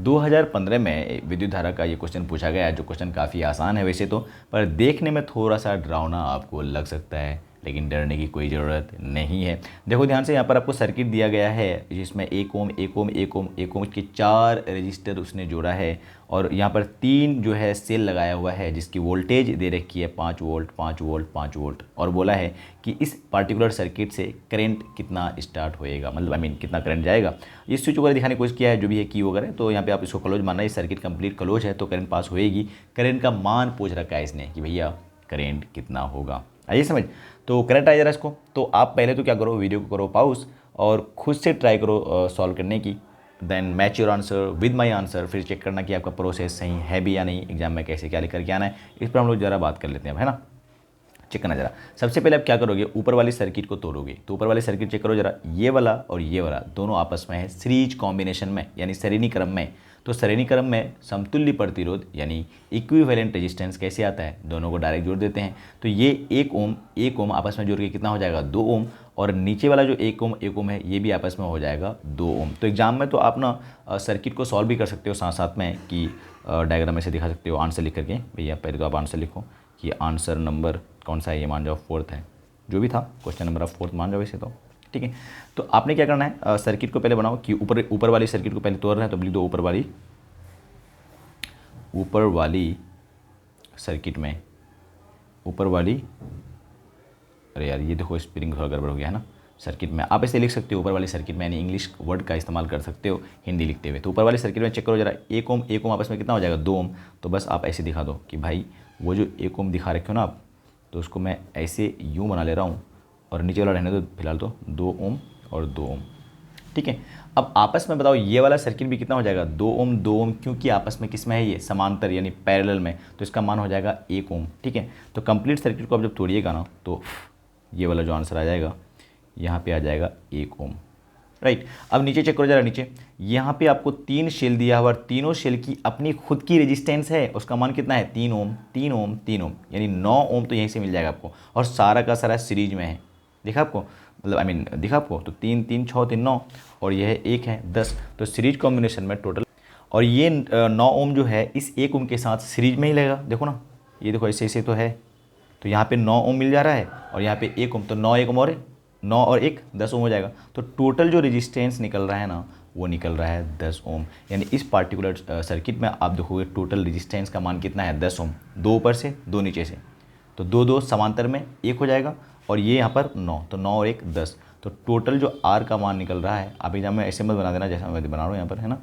2015 में विद्युत धारा का ये क्वेश्चन पूछा गया है, जो क्वेश्चन काफ़ी आसान है वैसे तो, पर देखने में थोड़ा सा डरावना आपको लग सकता है, लेकिन डरने की कोई ज़रूरत नहीं है। देखो ध्यान से, यहाँ पर आपको सर्किट दिया गया है जिसमें 1 ओम 1 ओम 1 ओम 1 ओम के 4 रजिस्टर उसने जोड़ा है, और यहाँ पर 3 जो है सेल लगाया हुआ है जिसकी वोल्टेज दे रखी है 5 वोल्ट 5 वोल्ट 5 वोल्ट, और बोला है कि इस पार्टिकुलर सर्किट से करंट कितना स्टार्ट होएगा, मतलब कितना करंट जाएगा। ये स्विच वगैरह दिखाने की कोशिश किया है जो भी है की वगैरह, तो यहाँ पे आप इसको क्लोज मानना है, सर्किट कंप्लीट क्लोज है तो करंट पास होएगी। करंट का मान पूछ रखा है इसने कि भैया करंट कितना होगा, आइए समझ। तो करंट आ जा रहा है इसको, तो आप पहले तो क्या करो, वीडियो को करो पॉज और खुद से ट्राई करो सॉल्व करने की, then match your answer with my answer, फिर चेक करना कि आपका प्रोसेस सही है भी या नहीं, एग्जाम में कैसे क्या लेकर के आना है, इस पर हम लोग ज़रा बात कर लेते हैं, है ना। चेक करना जरा। सबसे पहले आप क्या करोगे, ऊपर वाली सर्किट को तोड़ोगे, तो ऊपर वाली सर्किट चेक करो जरा, ये वाला और ये वाला दोनों आपस में है सीरीज कॉम्बिनेशन में, यानी श्रेणी क्रम में। तो श्रेणी क्रम में समतुल्य प्रतिरोध यानी इक्विवेलेंट रेजिस्टेंस कैसे आता है, दोनों को डायरेक्ट जोड़ देते हैं। तो ये 1 ओम आपस में जोड़ के कितना हो जाएगा 2 ओम, और नीचे वाला जो 1 ओम है ये भी आपस में हो जाएगा 2 ओम। तो एग्जाम में तो आप ना सर्किट को सॉल्व भी कर सकते हो साथ साथ में, कि डायग्राम में से दिखा सकते हो आंसर लिख करके। भैया पहले तो आप आंसर लिखो कि आंसर नंबर कौन सा है, ये मान जाओ 4th है, जो भी था क्वेश्चन नंबर आप 4th मान जाओ वैसे तो, ठीक है। तो आपने क्या करना है, सर्किट को पहले बनाओ कि ऊपर वाली सर्किट को पहले तोड़ रहे हैं, तो लिख दो ऊपर वाली सर्किट में, ऊपर वाली, अरे यार ये देखो स्पेलिंग थोड़ा गड़बड़ हो गया है ना, सर्किट में आप ऐसे लिख सकते हो ऊपर वाली सर्किट में, यानी इंग्लिश वर्ड का इस्तेमाल कर सकते हो हिंदी लिखते हुए। तो ऊपर वाली सर्किट में चेक करो जरा, 1 ओम आपस में कितना हो जाएगा 2 ओम। तो बस आप ऐसे दिखा दो कि भाई वो जो 1 ओम दिखा रखे हो ना आप, तो उसको मैं ऐसे यूँ बना ले रहा हूँ, और नीचे वाला रहने दो फिलहाल तो 2 ओम और 2 ओम, ठीक है। अब आपस में बताओ ये वाला सर्किट भी कितना हो जाएगा 2 ओम 2 ओम, क्योंकि आपस में किस में है ये समांतर यानी पैरेलल में, तो इसका मान हो जाएगा 1 ओम, ठीक है। तो कंप्लीट सर्किट को आप जब तोड़िएगा ना, तो ये वाला जो आंसर आ जाएगा यहाँ पे आ जाएगा 1 ओम, राइट। अब नीचे चेक करो जरा, नीचे यहाँ पे आपको 3 शेल दिया हुआ, और तीनों शेल की अपनी खुद की रेजिस्टेंस है, उसका मान कितना है 3 ओम 3 ओम 3 ओम, यानी 9 ओम तो यहीं से मिल जाएगा आपको, और सारा का सारा सीरीज में है, दिखा आपको, मतलब दिखा आपको, तो 3 3 6 3 9, और यह 1 है 10, तो सीरीज कॉम्बिनेशन में टोटल, और ये 9 ओम जो है इस 1 ओम के साथ सीरीज में ही लगेगा, देखो ना, ये देखो ऐसे ऐसे तो है, तो यहाँ पे 9 ओम मिल जा रहा है, और यहाँ पे 1 ओम, तो 9 1 ओम और 9 और 1 10 ओम हो जाएगा। तो टोटल जो रेजिस्टेंस निकल रहा है ना, वो निकल रहा है 10 ओम, यानी इस पार्टिकुलर सर्किट में आप देखोगे टोटल रेजिस्टेंस का मान कितना है 10 ओम, 2 ऊपर से 2 नीचे से, तो 2 2 समांतर में 1 हो जाएगा, और ये यहाँ पर 9, तो 9 और 1 10, तो टोटल जो आर का मान निकल रहा है, आप एग्जाम में ऐसे मत बना देना जैसा मैं बना रहा हूँ यहाँ पर, है ना,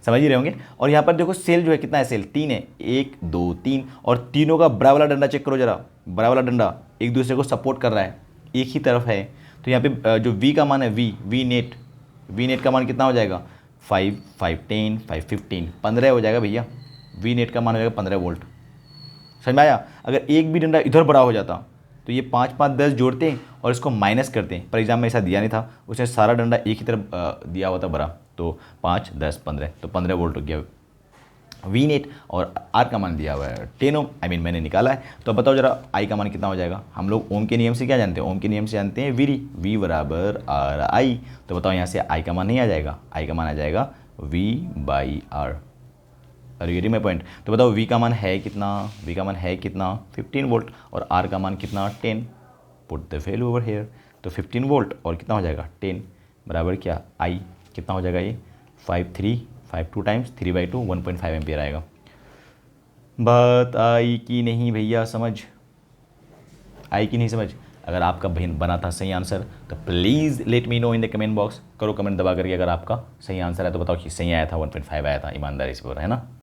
समझ ही रहे होंगे। और यहाँ पर देखो सेल जो है कितना है, सेल 3 है, 1 2 3, और तीनों का बड़ा वाला डंडा चेक करो जरा, बड़ा वाला डंडा एक दूसरे को सपोर्ट कर रहा है, एक ही तरफ है। तो यहाँ पे जो V का मान है वी नेट का मान कितना हो जाएगा 5 5 10 5 15 15 हो जाएगा भैया, V नेट का मान हो जाएगा 15 वोल्ट। समझ में आया। अगर एक भी डंडा इधर बड़ा हो जाता तो ये 5 5 10 जोड़ते हैं और इसको माइनस करते हैं, पर एग्जाम में ऐसा दिया नहीं था, उसने सारा डंडा एक ही तरफ दिया हुआ था बड़ा, तो 5 10 15, तो 15 वोल्ट हो गया वी नेट, और आर का मान दिया हुआ है 10 ओम, मैंने निकाला है। तो अब बताओ जरा आई का मान कितना हो जाएगा। हम लोग ओम के नियम से क्या जानते हैं, ओम के नियम से जानते हैं वी बराबर आर आई। तो बताओ यहाँ से आई का मान नहीं आ जाएगा, आई का मान आ जाएगा V/R। Are you getting my point. तो बताओ V का मान है कितना, V का मान है कितना 15 वोल्ट, और R का मान कितना 10, put the value over here. तो 15 वोल्ट और कितना हो जाएगा 10 बराबर क्या I, कितना हो जाएगा ये 5 2 टाइम्स 3/2 1.5 एम्पियर आएगा। बात आई कि नहीं भैया, समझ आई कि नहीं समझ। अगर आपका बना था सही आंसर तो please let me know in the comment box, करो कमेंट दबा करके, अगर आपका सही आंसर है तो बताओ कि सही आया था 1.5 आया था, ईमानदारी से बोल रहा है ना।